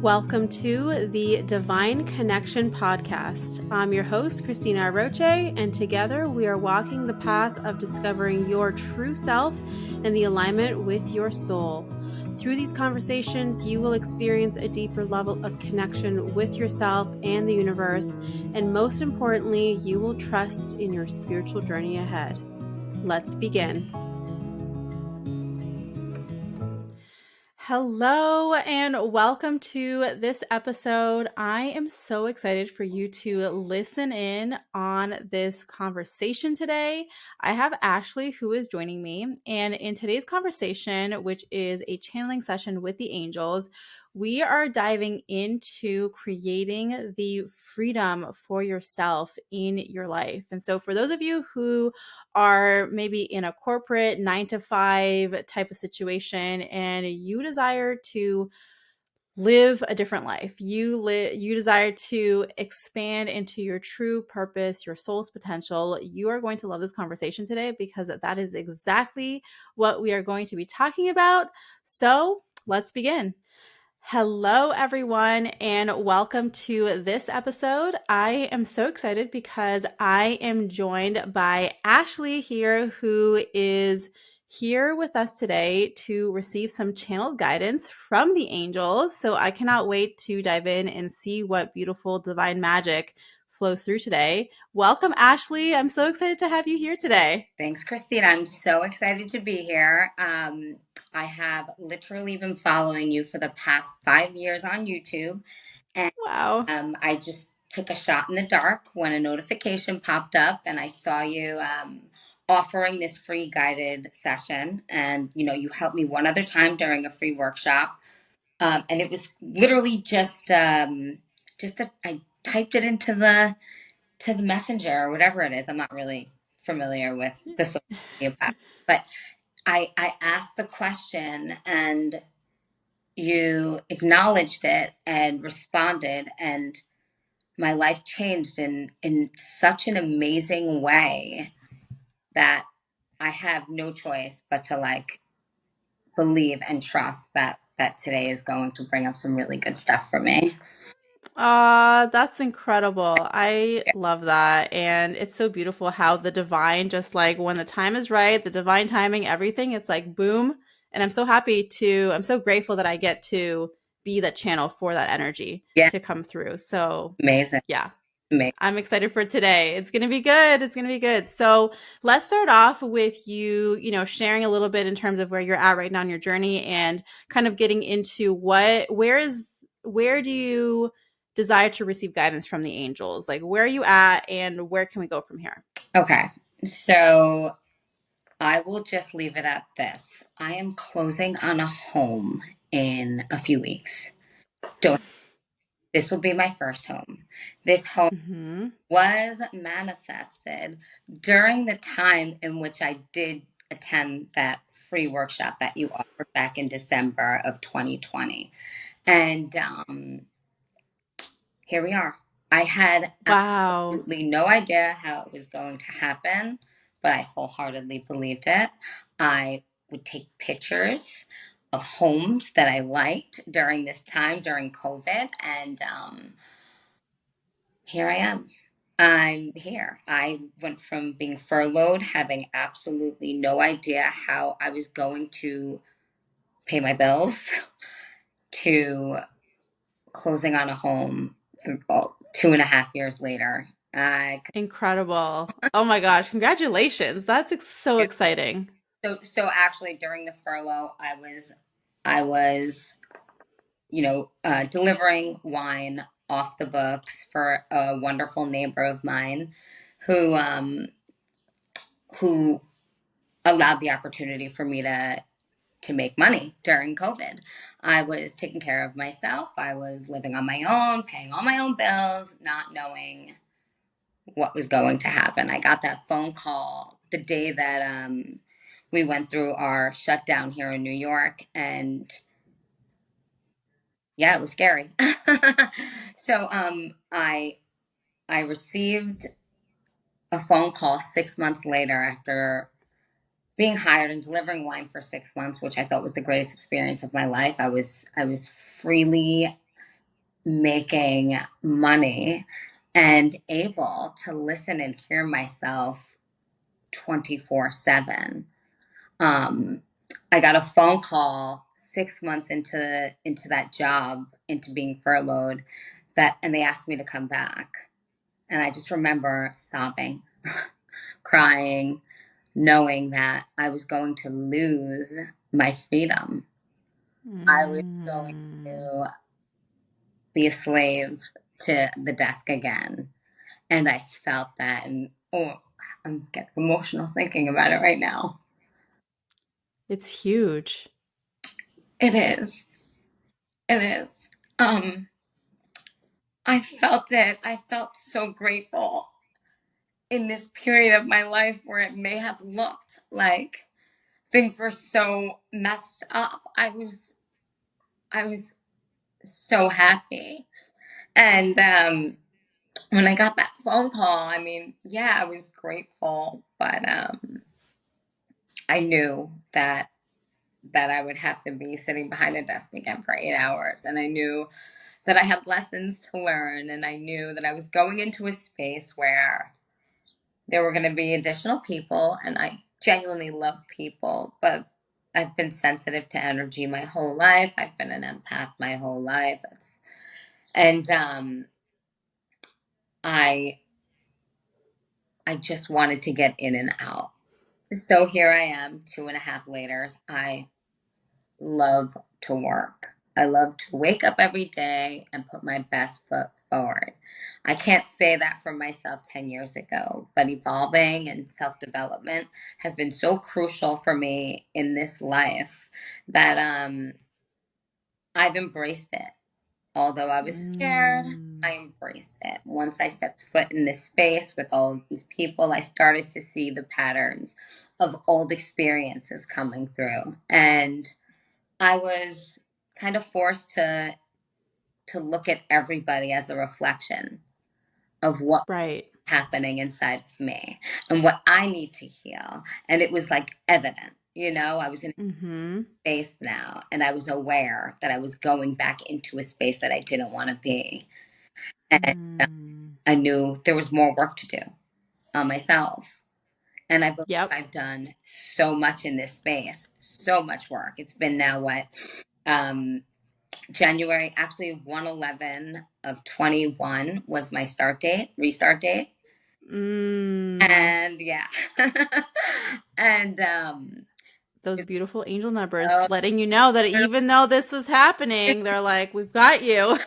Welcome to the Divine Connection Podcast. I'm your host, Cristina Aroche, and together we are walking the path of discovering your true self and the alignment with your soul. Through these conversations, you will experience a deeper level of connection with yourself and the universe, and most importantly, you will trust in your spiritual journey ahead. Let's begin. Hello and welcome to this episode. I am so excited for you to listen in on this conversation today. I have Ashley who is joining me, and in today's conversation, which is a channeling session with the angels, we are diving into creating the freedom for yourself in your life. And so for those of you who are maybe in a corporate 9-to-5 type of situation and you desire to live a different life, you desire to expand into your true purpose, your soul's potential, you are going to love this conversation today because that is exactly what we are going to be talking about. So let's begin. Hello, everyone, and welcome to this episode. I am so excited because I am joined by Ashley here, who is here with us today to receive some channeled guidance from the angels. So I cannot wait to dive in and see what beautiful divine magic flows through today. Welcome, Ashley. I'm so excited to have you here today. Thanks, Christine. I'm so excited to be here. I have literally been following you for the past 5 years on YouTube. And Wow. I just took a shot in the dark when a notification popped up and I saw you offering this free guided session. And, you helped me one other time during a free workshop. And it was literally just that I typed it into the messenger or whatever it is. I'm not really familiar with the social media platform, but I asked the question and you acknowledged it and responded, and my life changed in such an amazing way that I have no choice but to believe and trust that today is going to bring up some really good stuff for me. That's incredible. I love that. And it's so beautiful how the divine, just like when the time is right, the divine timing, everything, it's like boom. And I'm so grateful that I get to be the channel for that energy Yeah, to come through. So, amazing, yeah, amazing. I'm excited for today. It's going to be good. It's going to be good. So, let's start off with sharing a little bit in terms of where you're at right now in your journey and kind of getting into where do you desire to receive guidance from the angels? Like, where are you at and where can we go from here? Okay, so I will just leave it at this. I am closing on a home in a few weeks. Don't. This will be my first home. This home Mm-hmm. was manifested during the time in which I did attend that free workshop that you offered back in December of 2020. And here we are. I had Wow. absolutely no idea how it was going to happen, but I wholeheartedly believed it. I would take pictures of homes that I liked during this time, during COVID, and here I am. I'm here. I went from being furloughed, having absolutely no idea how I was going to pay my bills, to closing on a home 2.5 years later. Incredible. Oh my gosh. Congratulations. That's so exciting. So actually during the furlough, I was delivering wine off the books for a wonderful neighbor of mine who allowed the opportunity for me to make money during COVID. I was taking care of myself. I was living on my own, paying all my own bills, not knowing what was going to happen. I got that phone call the day that we went through our shutdown here in New York, and yeah, it was scary. So I received a phone call 6 months later after being hired and delivering wine for 6 months, which I thought was the greatest experience of my life. I was freely making money and able to listen and hear myself 24/7. Um, I got a phone call 6 months into that job, into being furloughed, and they asked me to come back. And I just remember sobbing, crying, knowing that I was going to lose my freedom. I was going Mm. to be a slave to the desk again. And I felt that. And oh, I'm getting emotional thinking about it right now. It's huge. It is. It is. Um, I felt it. I felt so grateful in this period of my life where it may have looked like things were so messed up. I was so happy. And when I got that phone call, I mean, yeah, I was grateful, but I knew that I would have to be sitting behind a desk again for 8 hours. And I knew that I had lessons to learn. And I knew that I was going into a space where there were going to be additional people. And I genuinely love people, but I've been sensitive to energy my whole life. I've been an empath my whole life. And I I just wanted to get in and out. So here I am, 2.5 later. I love to work. I love to wake up every day and put my best foot forward. I can't say that for myself 10 years ago, but evolving and self development has been so crucial for me in this life that I've embraced it. Although I was scared, Mm. I embraced it. Once I stepped foot in this space with all of these people, I started to see the patterns of old experiences coming through. And I was kind of forced to look at everybody as a reflection of what Right. happening inside of me and what I need to heal. And it was like evident, I was in Mm-hmm. a space now and I was aware that I was going back into a space that I didn't want to be. And Mm. I knew there was more work to do on myself. And I believe Yep. I've done so much in this space, so much work. It's been now what? Um, January, actually 1/11 of 21 was my restart date. Mm. And yeah. And Those it's beautiful angel numbers so letting you know that even though this was happening, they're like, we've got you.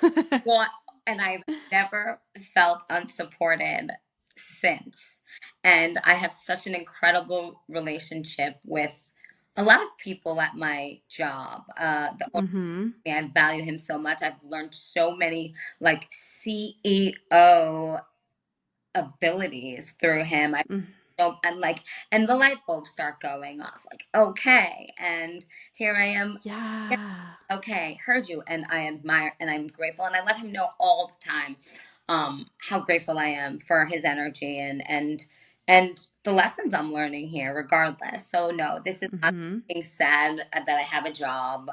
well, and I've never felt unsupported since. And I have such an incredible relationship with a lot of people at my job. Mm-hmm. I value him so much. I've learned so many like CEO abilities through him. And like, and the light bulbs start going off. Like, okay, and here I am. Yeah, Yeah. okay, heard you, and I admire, and I'm grateful, and I let him know all the time, how grateful I am for his energy and the lessons I'm learning here, regardless. So no, this is not Mm-hmm. being sad that I have a job.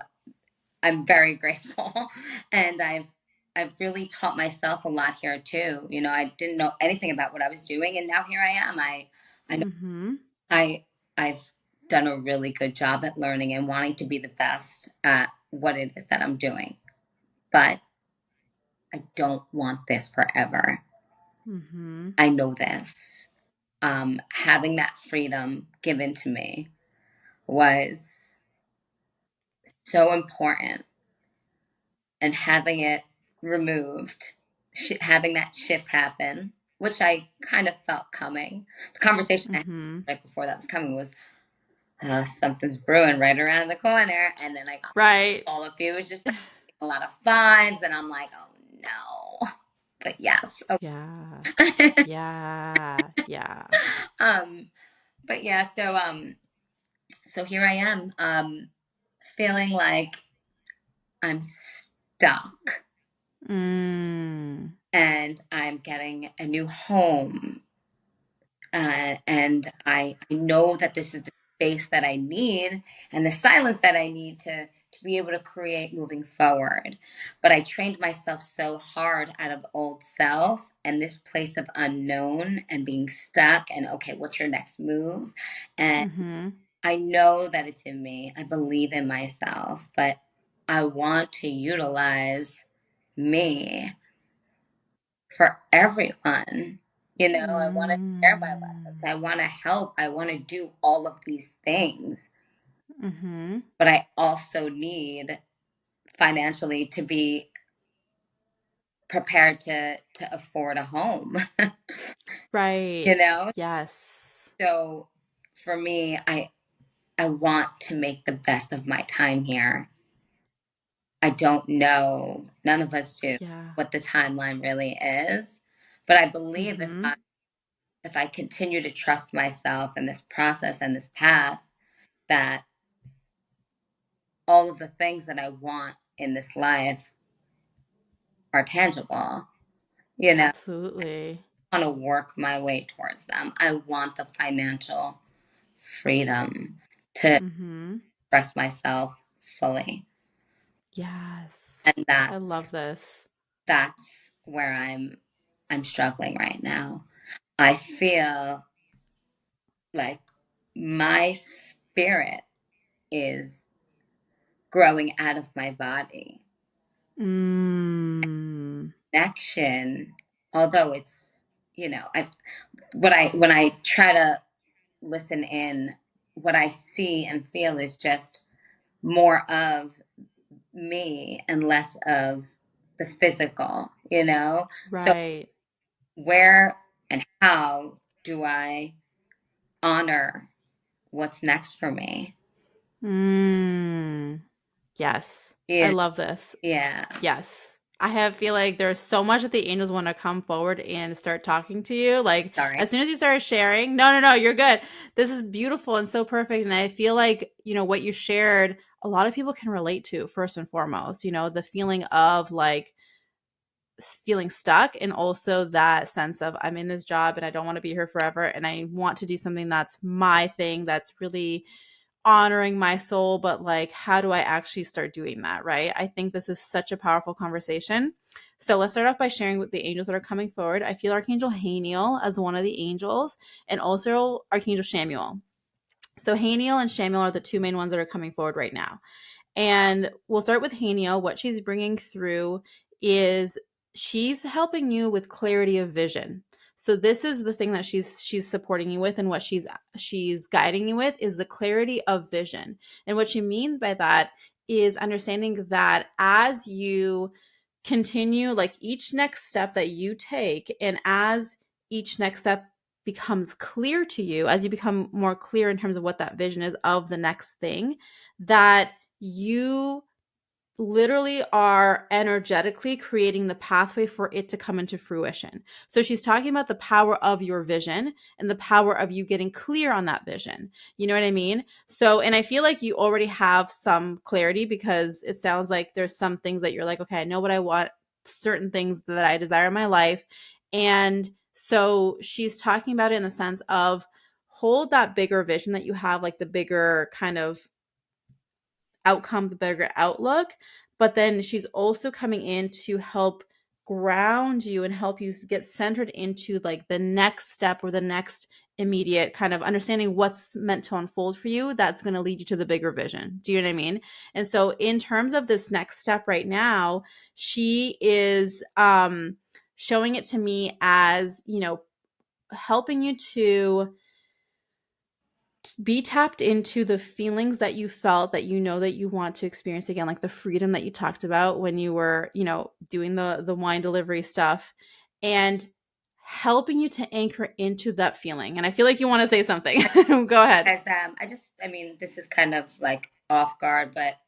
I'm very grateful, and I've really taught myself a lot here too. I didn't know anything about what I was doing, and now here I am. I know Mm-hmm. I I've done a really good job at learning and wanting to be the best at what it is that I'm doing. But I don't want this forever. Mm-hmm. I know this. Having that freedom given to me was so important, and having it removed, having that shift happen, which I kind of felt coming. The conversation I had Mm-hmm. right before that was coming was, something's brewing right around the corner. And then I got Right. all of you. It was just like a lot of fines. And I'm like, oh no. But yes. Yeah. Okay. Yeah. Yeah. um, but yeah, so here I am, feeling like I'm stuck Mm. and I'm getting a new home. And I know that this is the space that I need and the silence that I need to be able to create moving forward. But I trained myself so hard out of old self and this place of unknown and being stuck and okay, what's your next move? And Mhm. I know that it's in me. I believe in myself, but I want to utilize me for everyone. I want to share my lessons. Mm. I want to help. I want to do all of these things, Mhm. but I also need financially to be prepared to afford a home. Right. you know? Yes. So for me, I want to make the best of my time here. I don't know, none of us do, Yeah. what the timeline really is, but I believe Mhm. if I continue to trust myself in this process and this path, that all of the things that I want in this life are tangible. I Absolutely. want to work my way towards them. I want the financial freedom to Mhm. express myself fully. Yes. And I love this. that's where I'm struggling right now. I feel like my spirit is growing out of my body. Mm. Connection, although it's, I when I try to listen in, what I see and feel is just more of me and less of the physical. So Right. where and how do I honor what's next for me? Mm. Yes. I Yeah, love this. yeah. Yes. Feel like there's so much that the angels want to come forward and start talking to you. Like Sorry. as soon as you started sharing, no, no, no, you're good. This is beautiful and so perfect. And I feel like, what you shared, a lot of people can relate to first and foremost, the feeling of like feeling stuck and also that sense of I'm in this job and I don't want to be here forever and I want to do something that's my thing that's really honoring my soul, but like how do I actually start doing that, right? I think this is such a powerful conversation. So let's start off by sharing with the angels that are coming forward. I feel Archangel Haniel as one of the angels and also Archangel Shamuel. So Haniel and Shamuel are the two main ones that are coming forward right now. And we'll start with Hania. What she's bringing through is she's helping you with clarity of vision. So this is the thing that she's supporting you with, and what she's guiding you with is the clarity of vision. And what she means by that is understanding that as you continue, like each next step that you take, and as each next step becomes clear to you, as you become more clear in terms of what that vision is of the next thing, that you literally are energetically creating the pathway for it to come into fruition. So she's talking about the power of your vision and the power of you getting clear on that vision. You know what I mean? So, and I feel like you already have some clarity because it sounds like there's some things that you're like, okay, I know what I want, certain things that I desire in my life. And so she's talking about it in the sense of hold that bigger vision that you have, like the bigger kind of outcome, the bigger outlook. But then she's also coming in to help ground you and help you get centered into like the next step or the next immediate kind of understanding what's meant to unfold for you that's going to lead you to the bigger vision. Do you know what I mean? And so in terms of this next step right now, she is showing it to me as, helping you to be tapped into the feelings that you felt that that you want to experience again, like the freedom that you talked about when you were doing the wine delivery stuff, and helping you to anchor into that feeling. And I feel like you want to say something. Go ahead. As I mean, this is kind of like off guard, but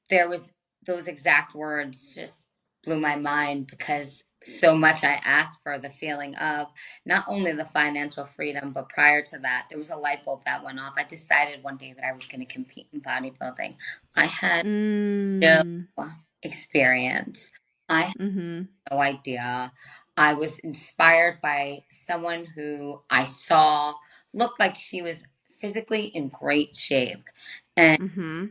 there was those exact words just blew my mind because so much I asked for the feeling of not only the financial freedom, but prior to that, there was a light bulb that went off. I decided one day that I was going to compete in bodybuilding. I had no Mm, experience. I had mm-hmm, no idea. I was inspired by someone who I saw looked like she was physically in great shape. And mm-hmm,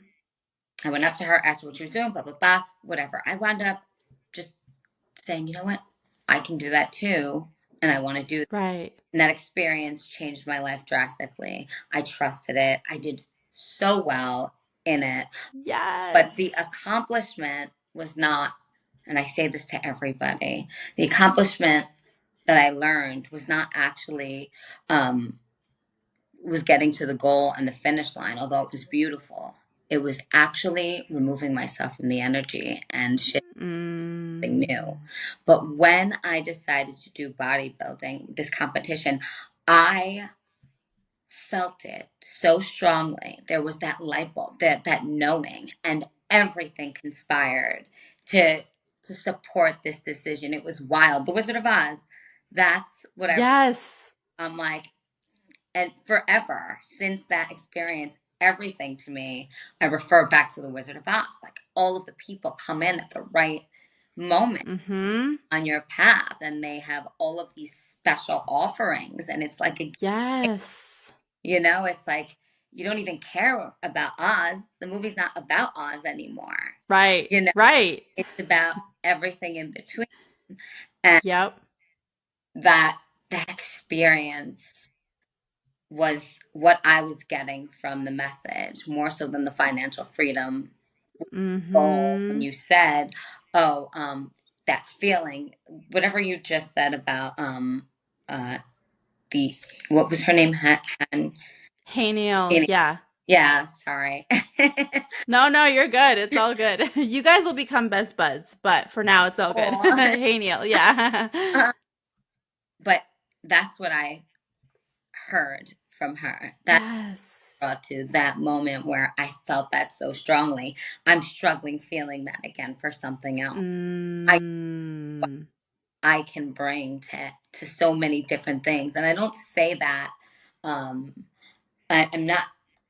I went up to her, asked her what she was doing, blah, blah, blah, whatever. I wound up just saying, you know what? I can do that too. And I want to do that. Right. And that experience changed my life drastically. I trusted it. I did so well in it. But the Yes. accomplishment was not, and I say this to everybody, the accomplishment that I learned was not actually was getting to the goal and the finish line, although it was beautiful. It was actually removing myself from the energy and shifting new. Mm. But when I decided to do bodybuilding, this competition, I felt it so strongly. There was that light bulb, that knowing, and everything conspired to to support this decision. It was wild. The Wizard of Oz. That's what Yes. I'm like, and forever since that experience, everything to me, I refer back to the Wizard of Oz. Like all of the people come in at the right moment Mm-hmm. on your path, and they have all of these special offerings, and it's like a, Yes. it's like you don't even care about Oz. The movie's not about Oz anymore. Right. You know, Right. it's about everything in between. And Yep. that that experience was what I was getting from the message, more so than the financial freedom goal. When Mm-hmm. you said, "Oh, that feeling," whatever you just said about uh, the what was her name? Hey Neil. Hanny. Yeah. Yeah, sorry. No, no, you're good. It's all good. You guys will become best buds, but for now it's all good. Aw. Hey Neil. Yeah. But that's what I heard from her. That Yes. brought to that moment where I felt that so strongly. I'm struggling feeling that again for something else. I Mm. I can bring to so many different things, and I don't say that um, I'm not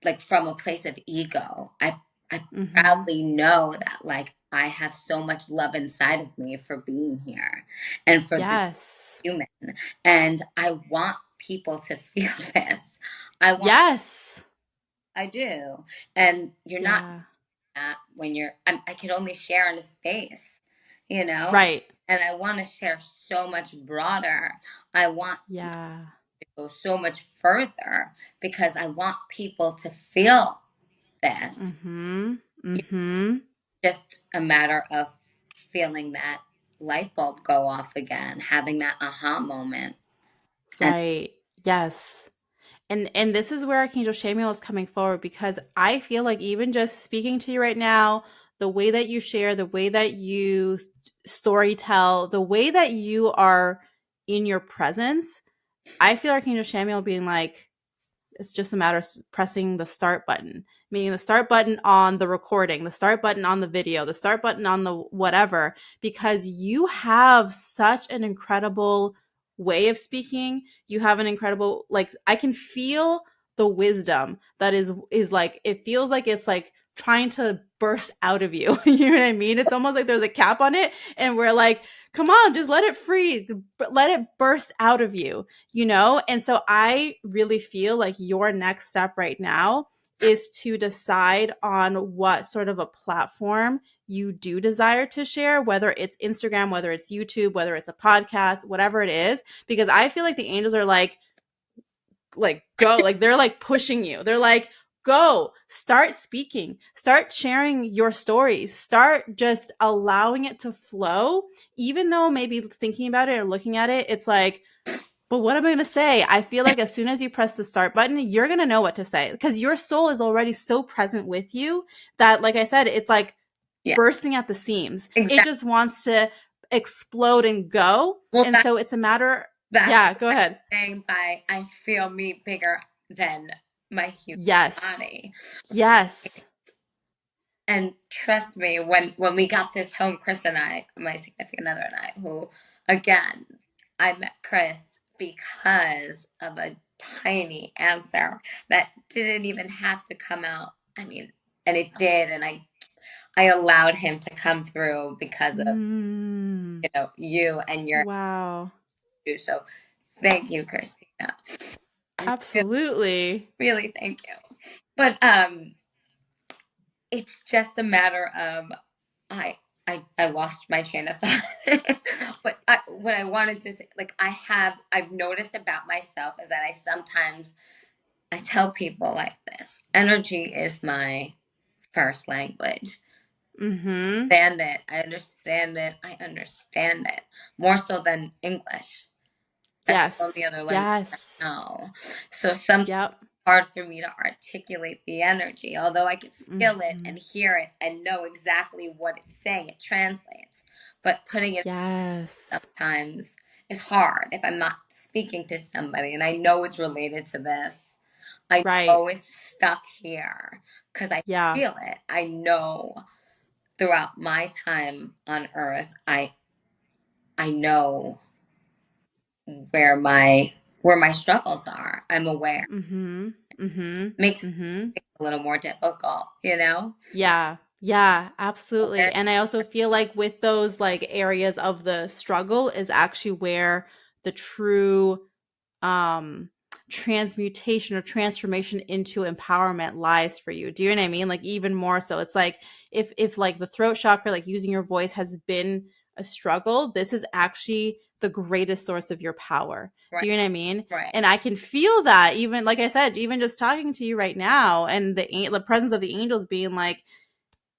like from a place of ego. I Mm-hmm. proudly know that like I have so much love inside of me for being here and for this Yes. human, and I want people to feel this. I want Yes. I do, and you're not Yeah. that when I could only share in a space, you know, Right. and I want to share so much broader. I want Yeah. to go so much further because I want people to feel this. Mm-hmm. It's Mm-hmm. just a matter of feeling that light bulb go off again, having that aha moment. And Right. Yes. And this is where Archangel Samuel is coming forward because I feel like even just speaking to you right now, the way that you share, the way that you story tell, the way that you are in your presence, I feel Archangel Samuel being like, it's just a matter of pressing the start button, meaning the start button on the recording, the start button on the video, the start button on the whatever, because you have such an incredible way of speaking. You have an incredible, like, I can feel the wisdom that is like, it feels like it's like trying to burst out of you. You know what I mean? It's almost like there's a cap on it, and we're like, come on, just let it free, let it burst out of you, you know? And so I really feel like your next step right now is to decide on what sort of a platform you do desire to share, whether it's Instagram, whether it's YouTube, whether it's a podcast, whatever it is, because I feel like the angels are like go, like they're like pushing you. They're like, go, start speaking, start sharing your stories, start just allowing it to flow, even though maybe thinking about it or looking at it, it's like, but what am I going to say? I feel like as soon as you press the start button, you're going to know what to say because your soul is already so present with you that, like I said, it's like yeah, bursting at the seams. It exactly. just wants to explode and go. Well, And so it's a matter. that's Yeah, what go I'm ahead. saying by I feel me bigger than my human Yes. body. Yes. And trust me, when we got this home, Chris and I, my significant other and I, who again, I met Chris because of a tiny answer that didn't even have to come out. I mean, and it did, and I allowed him to come through because of Mm, you and your wow. issue. So thank you, Christina. Really, Absolutely. really thank you. But it's just a matter of I I lost my train of thought. But what I wanted to say, like I've noticed about myself is that I tell people like this: energy is my first language. Mhm. Understand it. I understand it. I understand it more so than English. That's the only Yes. other language I Yes. know. So sometimes Yep. hard for me to articulate the energy, although I can feel it and Mhm. hear it and know exactly what it's saying. It translates. But putting it Yes. sometimes is hard if I'm not speaking to somebody and I know it's related to this. I Right. know it's stuck here because I Yeah. feel it. I know throughout my time on earth, I know where my struggles are. I'm aware. Mhm. Mhm. Makes Mhm. it a little more difficult, you know? Yeah. Yeah, absolutely. Aware. And I also feel like with those like areas of the struggle is actually where the true um transmutation or transformation into empowerment lies for you. Do you know what I mean? Like even more so. It's like if like the throat chakra, like using your voice has been a struggle, this is actually the greatest source of your power. Do Right, you know what I mean? right, And I can feel that even like I said, even just talking to you right now and the presence of the angels being like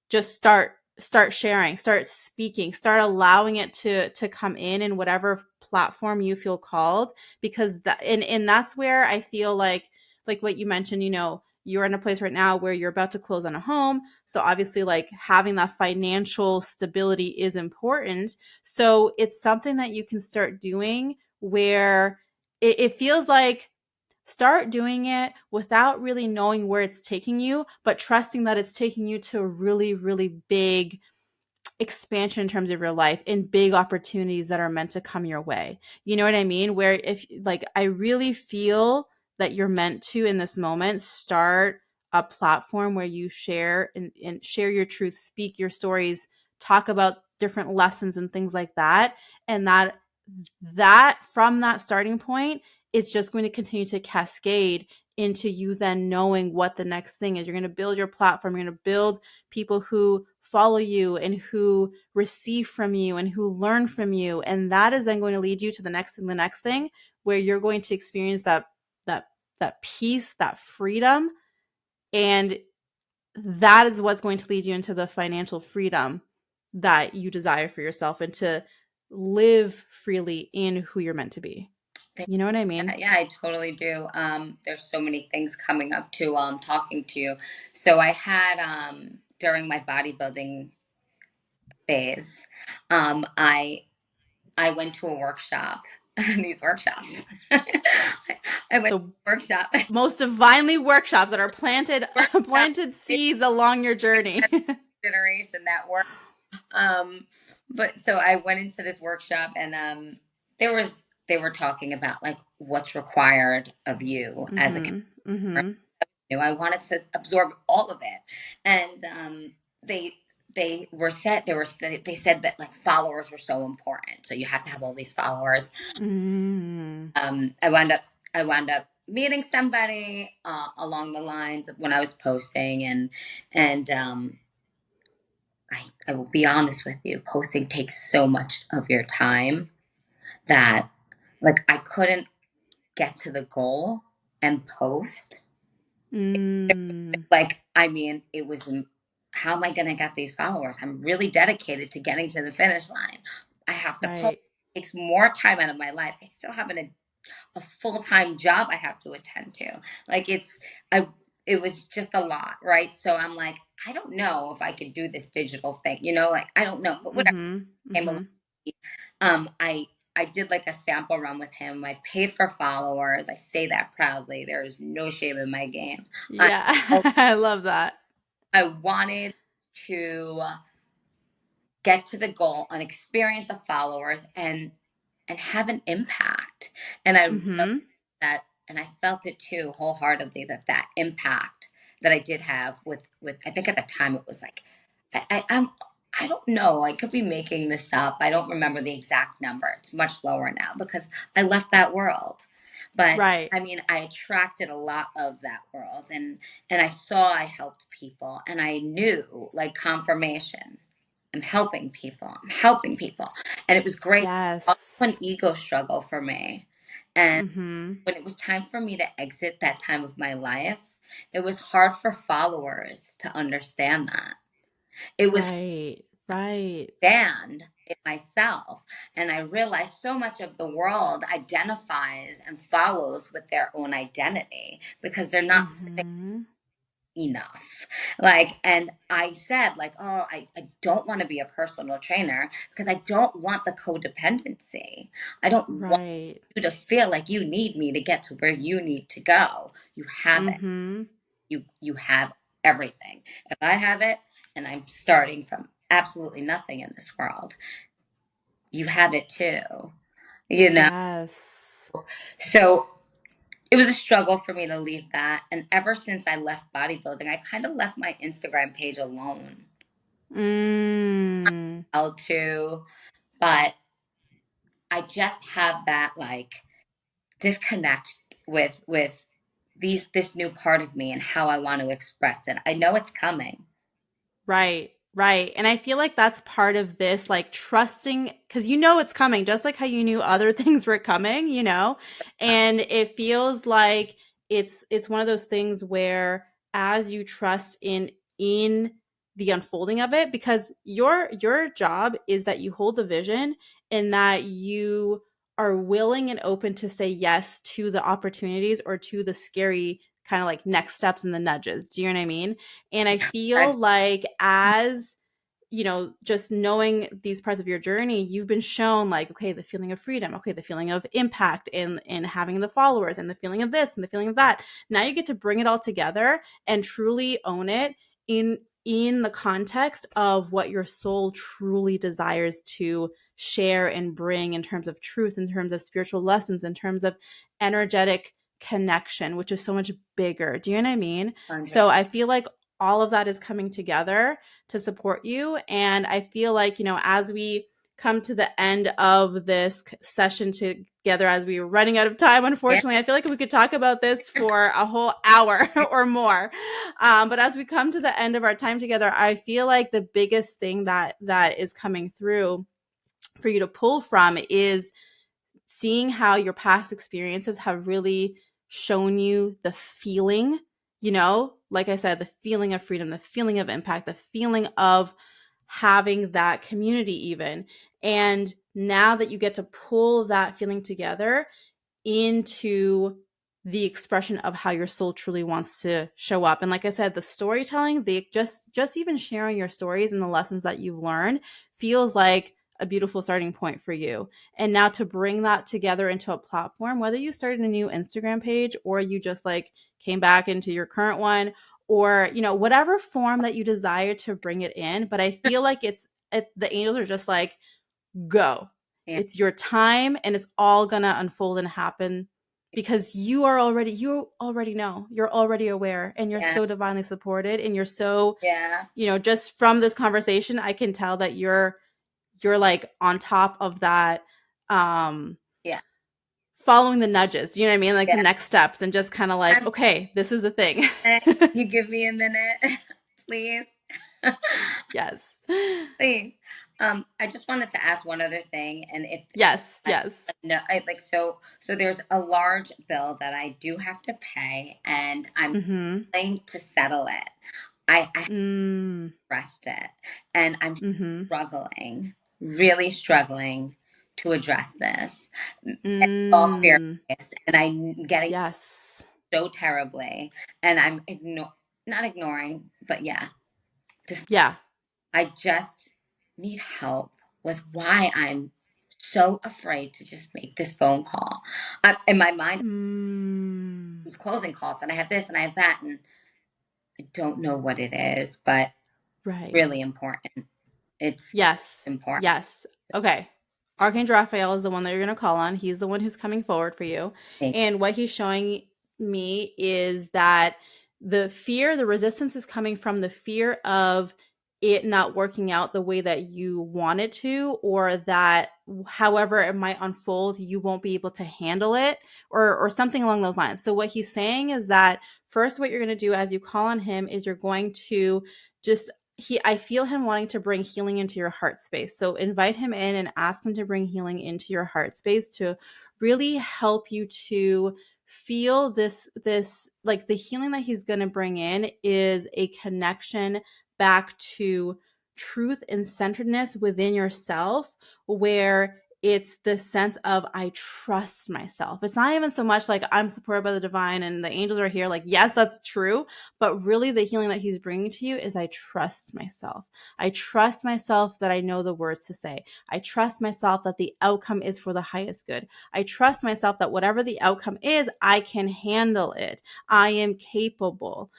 just start sharing, start speaking, start allowing it to come in whatever platform you feel called, because that and that's where I feel like what you mentioned, you're in a place right now where you're about to close on a home, so obviously like having that financial stability is important. So it's something that you can start doing where it feels like start doing it without really knowing where it's taking you, but trusting that it's taking you to a really, really big expansion in terms of your life and big opportunities that are meant to come your way. You know what I mean? Where if like I really feel that you're meant to in this moment start a platform where you share and share your truth, speak your stories, talk about different lessons and things like that. And that from that starting point, it's just going to continue to cascade into you then knowing what the next thing is. You're going to build your platform, you're going to build people who follow you and who receive from you and who learn from you, and that is then going to lead you to the next thing where you're going to experience that that peace, that freedom, and that is what's going to lead you into the financial freedom that you desire for yourself and to live freely in who you're meant to be. You know what I mean? yeah, yeah, I totally do. There's so many things coming up to talking to you. So I had during my bodybuilding phase, I went to a workshop. These workshops. I went The to a workshop. most divinely workshops that are planted Workshop planted seeds along your journey. generation that work. Um, but so I went into this workshop and they were talking about like what's required of you as a Mhm. Mhm. I wanted to absorb all of it, and they they said that like followers were so important, so you have to have all these followers. Mm. Um, I wound up I wound up meeting somebody along the lines of when I was posting, and I will be honest with you, posting takes so much of your time that like I couldn't get to the goal and post. Mm. Like, I mean, it was, how am I going to get these followers? I'm really dedicated to getting to the finish line. I have to post. Right. It takes more time out of my life. I still have a full time job I have to attend to. Like, I, it was just a lot, right? So I'm like, I don't know if I could do this digital thing, like, I don't know, but whatever Mhm. came along. Mhm. Um, I, I did like a sample run with him. I paid for followers. I say that proudly. There is no shame in my game. I Yeah. I love that. I wanted to get to the goal and experience the followers and have an impact. And I realized Mhm. that, and I felt it too wholeheartedly that impact that I did have with I think at the time it was like I don't know. I could be making this up. I don't remember the exact number. It's much lower now because I left that world. But Right. I mean, I attracted a lot of that world, and I saw I helped people, and I knew, like, confirmation. I'm helping people. I'm helping people. And it was great. Also Yes. an ego struggle for me. And Mhm. when it was time for me to exit that time of my life, it was hard for followers to understand that. It was Right. Right. stand it myself. And I realized so much of the world identifies and follows with their own identity because they're not sitting Mhm. enough. Like, and I said, like, oh, I don't want to be a personal trainer because I don't want the codependency. I don't want Right. you to feel like you need me to get to where you need to go. You have it. Mhm. You have everything. If I have it and I'm starting from absolutely nothing in this world, you have it too. You know? Yes. So it was a struggle for me to leave that. And ever since I left bodybuilding, I kind of left my Instagram page alone. Mm. L2, but I just have that, like, disconnect with this new part of me and how I want to express it. I know it's coming. Right, right. And I feel like that's part of this, like trusting, because you know it's coming, just like how you knew other things were coming, you know? And it feels like it's one of those things where as you trust in the unfolding of it, because your job is that you hold the vision and that you are willing and open to say yes to the opportunities or to the scary kind of like next steps and the nudges. Do you know what I mean? And I I, feel like as just knowing these parts of your journey, you've been shown like, okay, the feeling of freedom, okay, the feeling of impact and having the followers and the feeling of this and the feeling of that. Now you get to bring it all together and truly own it in the context of what your soul truly desires to share and bring in terms of truth, in terms of spiritual lessons, in terms of energetic connection, which is so much bigger. Do you know what I mean? 100. So I feel like all of that is coming together to support you. And I feel like, as we come to the end of this session together, as we are running out of time, Yeah, unfortunately, I feel like we could talk about this for a whole hour or more. But as we come to the end of our time together, I feel like the biggest thing that is coming through for you to pull from is seeing how your past experiences have really shown you the feeling, like I said, the feeling of freedom, the feeling of impact, the feeling of having that community, even. And now that you get to pull that feeling together into the expression of how your soul truly wants to show up. And like I said, the storytelling, the just even sharing your stories and the lessons that you've learned feels like a beautiful starting point for you. And now to bring that together into a platform, whether you started a new Instagram page or you just like came back into your current one, or whatever form that you desire to bring it in, but I feel like the angels are just like, go. yeah, It's your time and it's all going to unfold and happen because you already know. You're already aware and you're yeah, so divinely supported and you're so, yeah, just from this conversation I can tell that you're like on top of that, um yeah, following the nudges. You know what I mean? Like the yeah. next steps and just kind of like, I'm okay, this is the thing. you give me a minute, please. Yes. Please. I just wanted to ask one other thing, and if Yes, I yes. no, I like so there's a large bill that I do have to pay, and I'm Mhm. willing to settle it. I Mm. addressed it, and I'm Mhm. struggling, really struggling to address this. And all Mm. fairness, and I'm getting Yes. so terribly, and I'm not ignoring, but yeah, this Yeah. I just need help with why I'm so afraid to just make this phone call. In my mind, Mm. these closing calls, and I have this and I have that, and I don't know what it is, but Right. really important. It's Yes. important. Yes. Okay. Archangel Raphael is the one that you're going to call on. He's the one who's coming forward for you. Thank And what he's showing me is that the fear, the resistance is coming from the fear of it not working out the way that you want it to, or that however it might unfold, you won't be able to handle it, or something along those lines. So what he's saying is that first, what you're going to do as you call on him is you're going to just I feel him wanting to bring healing into your heart space. So invite him in and ask him to bring healing into your heart space to really help you to feel this like the healing that he's going to bring in is a connection back to truth and centeredness within yourself, where it's the sense of I trust myself. It's not even so much like I'm supported by the divine and the angels are here. Like, yes, that's true. But really, the healing that he's bringing to you is I trust myself. I trust myself that I know the words to say. I trust myself that the outcome is for the highest good. I trust myself that whatever the outcome is, I can handle it. I am capable,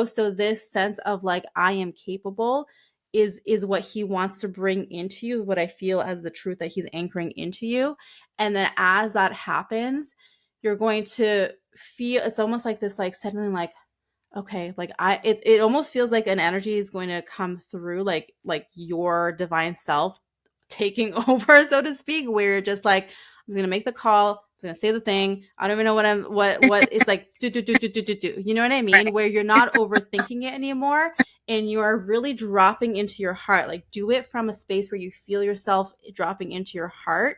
So this sense of like, I am capable is what he wants to bring into you, what I feel as the truth that he's anchoring into you. And then as that happens, you're going to feel, it's almost like this, like suddenly like, okay, like it almost feels like an energy is going to come through, like your divine self taking over, so to speak, where you're just like, I'm gonna make the call, I'm gonna say the thing. I don't even know what it's like. Do. You know what I mean? Right. Where you're not overthinking it anymore, and you are really dropping into your heart. Like, do it from a space where you feel yourself dropping into your heart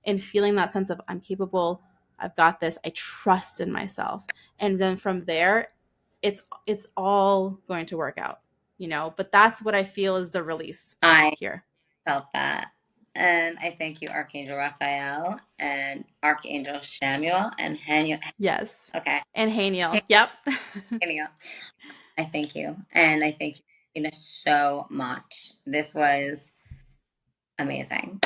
and feeling that sense of I'm capable. I've got this. I trust in myself. And then from there, it's all going to work out, but that's what I feel is the release I here. felt that. And I thank you, Archangel Raphael and Archangel Shamuel and Haniel. Yes. Okay. And Haniel. Yep. Haniel. I thank you. And I thank you, Christina, so much. This was amazing.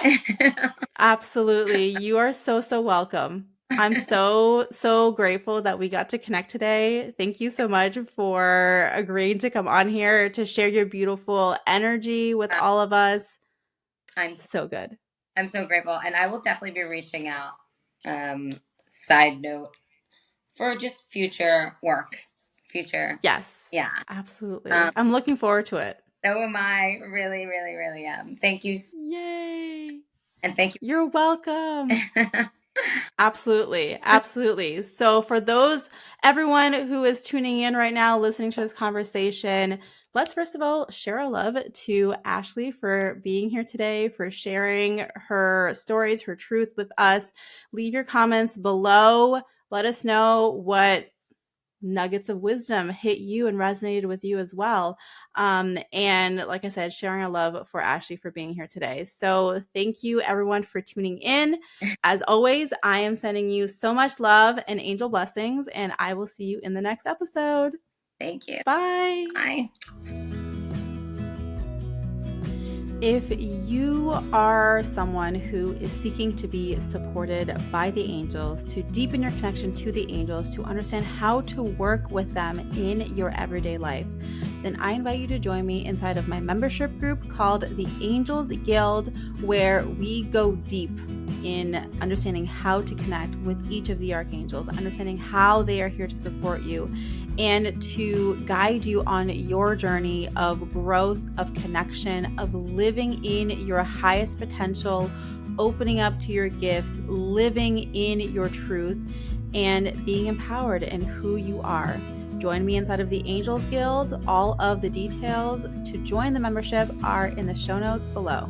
Absolutely. You are so welcome. I'm so grateful that we got to connect today. Thank you so much for agreeing to come on here to share your beautiful energy with all of us. I'm So good. I'm so grateful. And I will definitely be reaching out. Um, Side note, for just future work. Future. Yes. Yeah. Absolutely. Um, I'm looking forward to it. so am I. Really, really, really am. Thank you. Yay. And thank You're welcome. you. Absolutely. Absolutely. So, for everyone who is tuning in right now, listening to this conversation, let's first of all share our love to Ashley for being here today, for sharing her stories, her truth with us. Leave your comments below. Let us know what nuggets of wisdom hit you and resonated with you as well. And like I said, sharing our love for Ashley for being here today. So thank you everyone for tuning in. As always, I am sending you so much love and angel blessings, and I will see you in the next episode. Thank you. Bye. Bye. If you are someone who is seeking to be supported by the angels, to deepen your connection to the angels, to understand how to work with them in your everyday life, then I invite you to join me inside of my membership group called the Angels Guild, where we go deep in understanding how to connect with each of the archangels, understanding how they are here to support you, and to guide you on your journey of growth, of connection, of living in your highest potential, opening up to your gifts, living in your truth, and being empowered in who you are. Join me inside of the Angels Guild. All of the details to join the membership are in the show notes below.